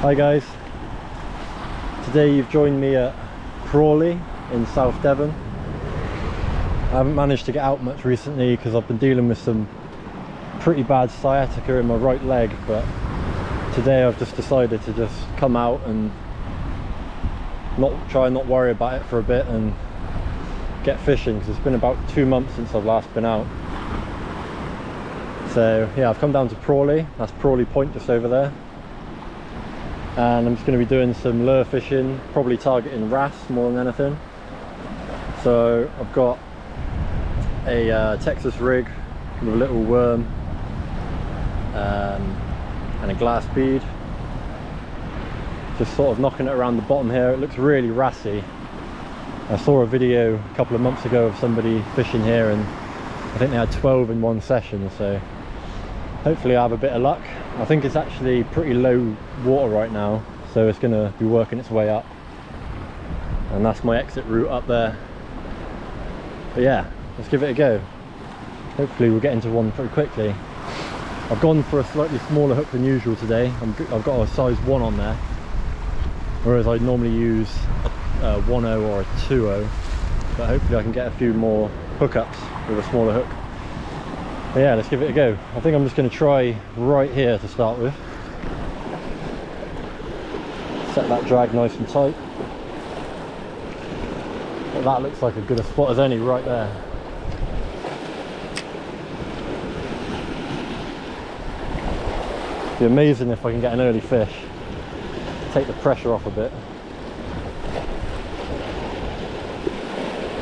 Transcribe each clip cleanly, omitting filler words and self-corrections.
Hi guys, today you've joined me at Prawle in South Devon. I haven't managed to get out much recently because I've been dealing with some pretty bad sciatica in my right leg, but today I've just decided to just come out and not worry about it for a bit and get fishing, because it's been about 2 months since I've last been out. So yeah, I've come down to Prawle. That's Prawle Point just over there, and I'm just going to be doing some lure fishing, probably targeting wrasse more than anything. So I've got a Texas rig with a little worm and a glass bead, just sort of knocking it around the bottom here. It looks really wrassy. I saw a video a couple of months ago of somebody fishing here, and I think they had 12 in one session, so hopefully I have a bit of luck. I think it's actually pretty low water right now, so it's going to be working its way up, and that's my exit route up there. But yeah, let's give it a go. Hopefully we'll get into one pretty quickly. I've gone for a slightly smaller hook than usual today. I've got a size 1 on there, whereas I normally use a 1.0 or a 2.0, but hopefully I can get a few more hookups with a smaller hook. But yeah, let's give it a go. I think I'm just going to try right here to start with. Set that drag nice and tight. But that looks like as good a spot as any right there. It'd be amazing if I can get an early fish, take the pressure off a bit.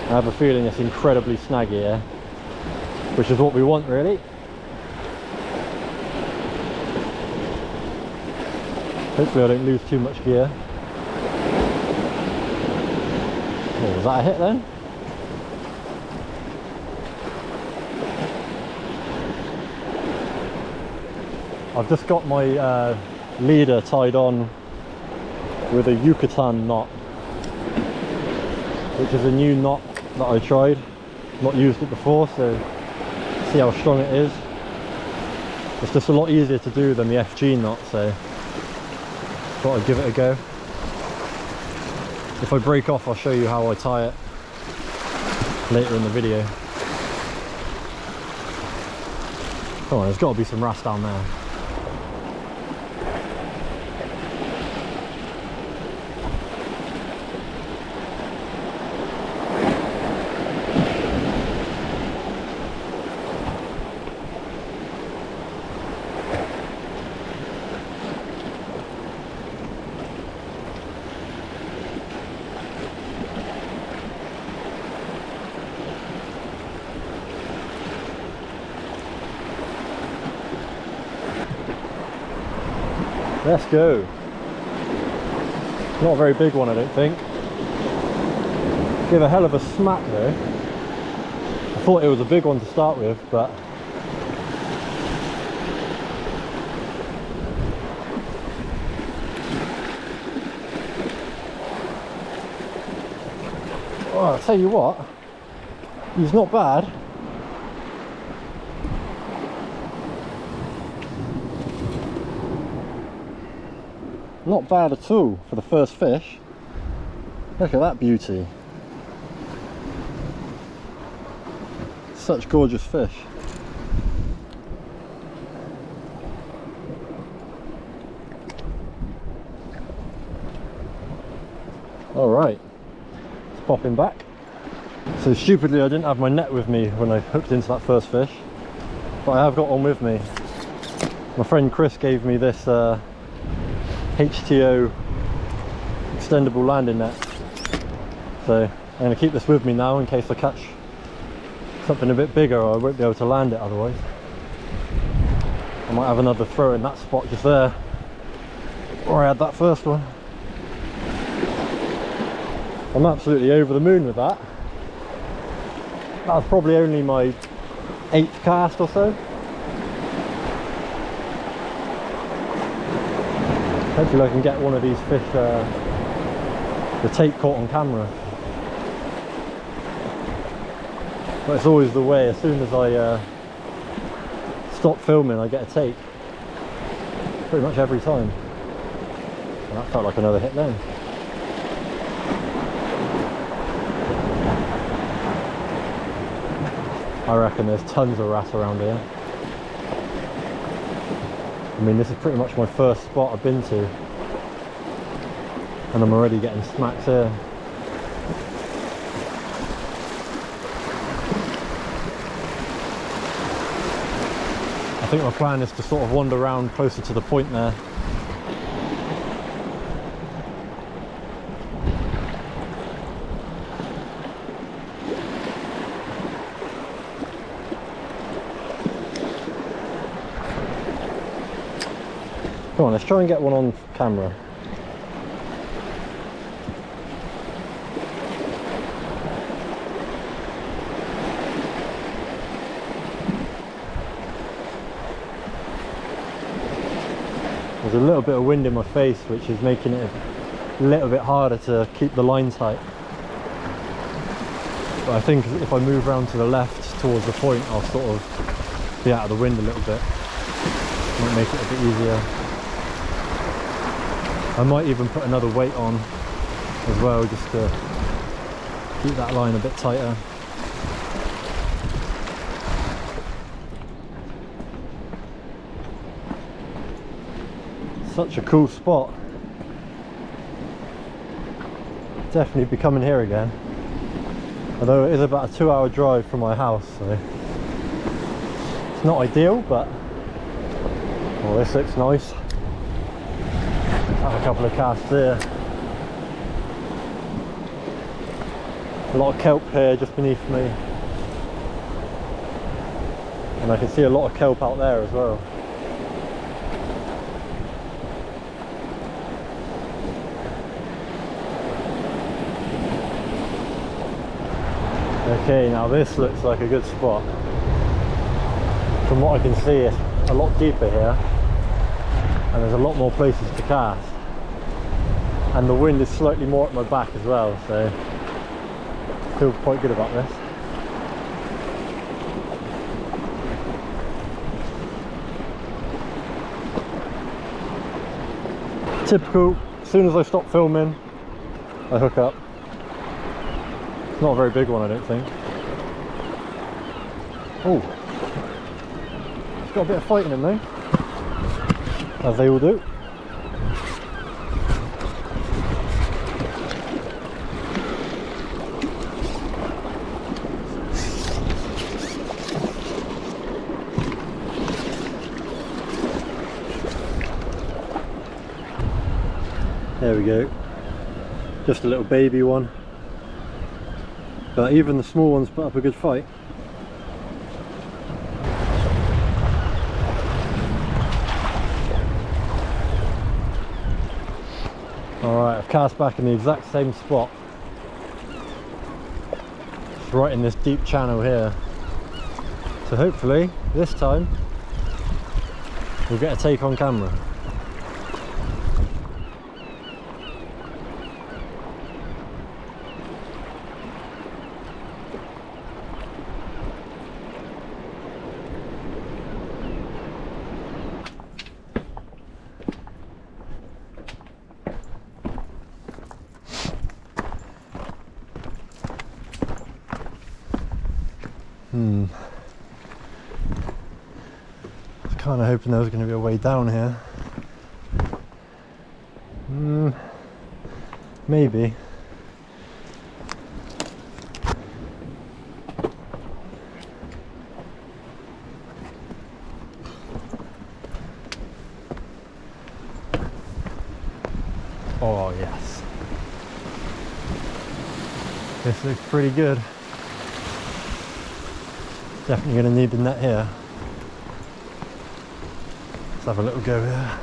I have a feeling it's incredibly snaggy here, which is what we want really. Hopefully I don't lose too much gear. Oh, was that a hit then? I've just got my leader tied on with a Yucatan knot, which is a new knot that I tried. Not used it before, so see how strong it is. It's just a lot easier to do than the FG knot, so thought I'd give it a go. If I break off, I'll show you how I tie it later in the video. Come on, there's got to be some wrasse down there. Let's go. Not a very big one, I don't think. Give a hell of a smack though. I thought it was a big one to start with, but oh, I'll tell you what, he's not bad. Not bad at all for the first fish. Look at that beauty. Such gorgeous fish. Alright, let's pop him back. So stupidly I didn't have my net with me when I hooked into that first fish, but I have got one with me. My friend Chris gave me this HTO extendable landing net, so I'm going to keep this with me now in case I catch something a bit bigger, or I won't be able to land it otherwise. I might have another throw in that spot just there where I had that first one. I'm absolutely over the moon with that. That was probably only my 8th cast or so. Hopefully I can get one of these fish, the tape caught on camera. But it's always the way, as soon as I stop filming I get a take. Pretty much every time. That felt like another hit then. I reckon there's tons of wrasse around here. I mean, this is pretty much my first spot I've been to, and I'm already getting smacks here. I think my plan is to sort of wander around closer to the point there. Come on, let's try and get one on camera. There's a little bit of wind in my face, which is making it a little bit harder to keep the line tight. But I think if I move around to the left towards the point, I'll sort of be out of the wind a little bit. Might make it a bit easier. I might even put another weight on as well, just to keep that line a bit tighter. Such a cool spot. Definitely be coming here again. Although it is about a 2-hour drive from my house, so it's not ideal, but well, this looks nice. Have a couple of casts there. A lot of kelp here just beneath me, and I can see a lot of kelp out there as well. Okay, now this looks like a good spot. From what I can see, it's a lot deeper here, and there's a lot more places to cast, and the wind is slightly more at my back as well, so I feel quite good about this. Typical, as soon as I stop filming, I hook up. It's not a very big one, I don't think. Oh, it's got a bit of fight in him though, as they all do. There we go, just a little baby one, but even the small ones put up a good fight. Alright, I've cast back in the exact same spot. It's right in this deep channel here, so hopefully this time we'll get a take on camera. I was kind of hoping there was going to be a way down here. Maybe. Oh yes. This looks pretty good. Definitely going to need the net here. Let's have a little go here.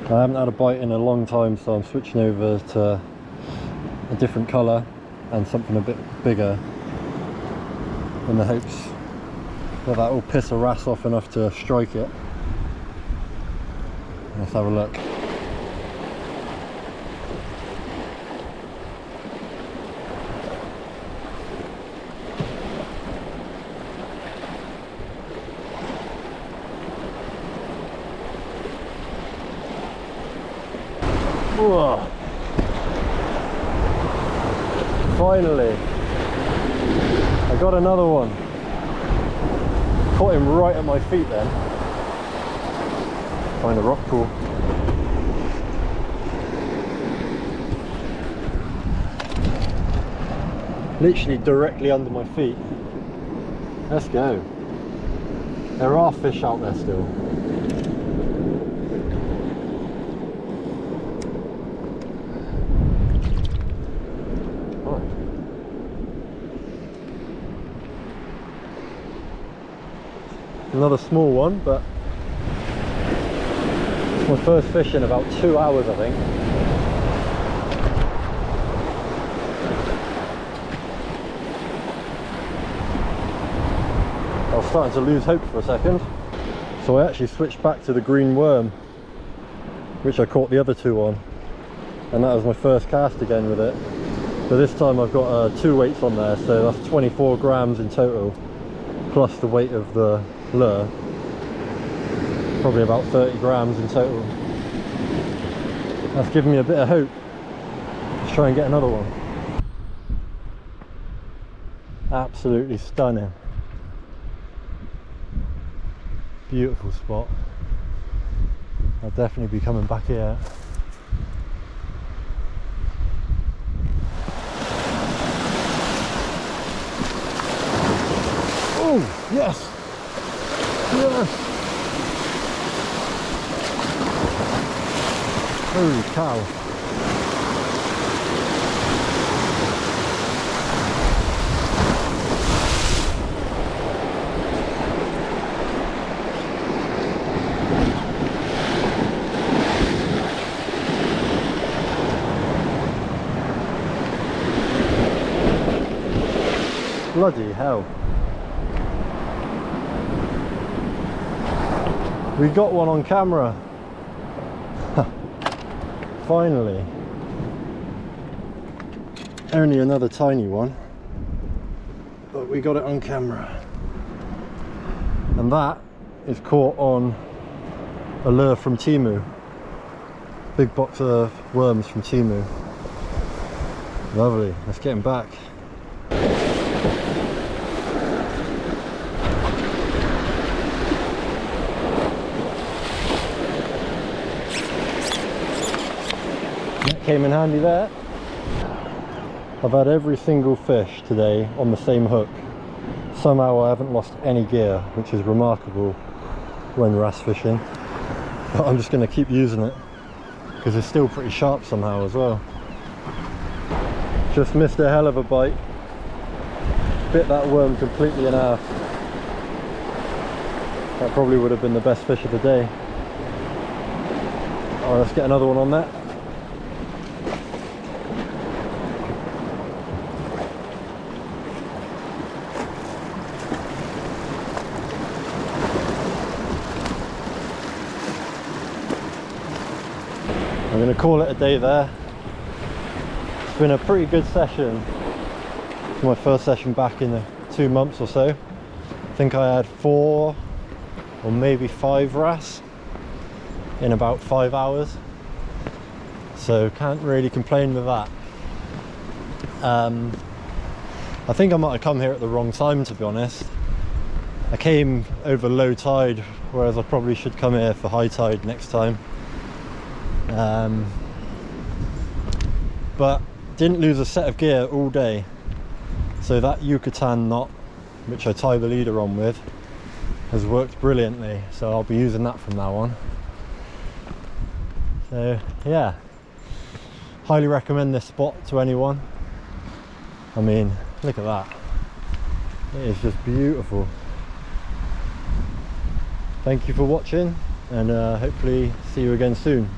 I haven't had a bite in a long time, so I'm switching over to a different colour and something a bit bigger. in the hopes that that will piss a wrasse off enough to strike it. Let's have a look. Whoa. Finally, I got another one. Caught him right at my feet then. Find a rock pool. Literally directly under my feet. Let's go. There are fish out there still. Another small one, but it's my first fish in about 2 hours, I think. I was starting to lose hope for a second, so I actually switched back to the green worm, which I caught the other two on, and that was my first cast again with it. But this time I've got 2 weights on there, so that's 24 grams in total, plus the weight of the lure, probably about 30 grams in total. That's given me a bit of hope. Let's try and get another one. Absolutely stunning. Beautiful spot. I'll definitely be coming back here. Oh, yes! Yes! Holy cow! Bloody hell! We got one on camera. Finally. Only another tiny one, but we got it on camera. And that is caught on a lure from Timu. Big box of worms from Timu. Lovely. Let's get him back. Came in handy there. I've had every single fish today on the same hook. Somehow I haven't lost any gear, which is remarkable when wrasse fishing. But I'm just going to keep using it because it's still pretty sharp somehow as well. Just missed a hell of a bite. Bit that worm completely in half. That probably would have been the best fish of the day. Alright, let's get another one on that. I'm going to call it a day there. It's been a pretty good session. It's my first session back in 2 months or so. I think I had 4 or maybe 5 wrasse in about 5 hours. So can't really complain with that. I think I might have come here at the wrong time, to be honest. I came over low tide, whereas I probably should come here for high tide next time. But didn't lose a set of gear all day, so that Yucatan knot, which I tie the leader on with, has worked brilliantly, so I'll be using that from now on. So yeah, highly recommend this spot to anyone. I mean, look at that, it is just beautiful. Thank you for watching, and hopefully see you again soon.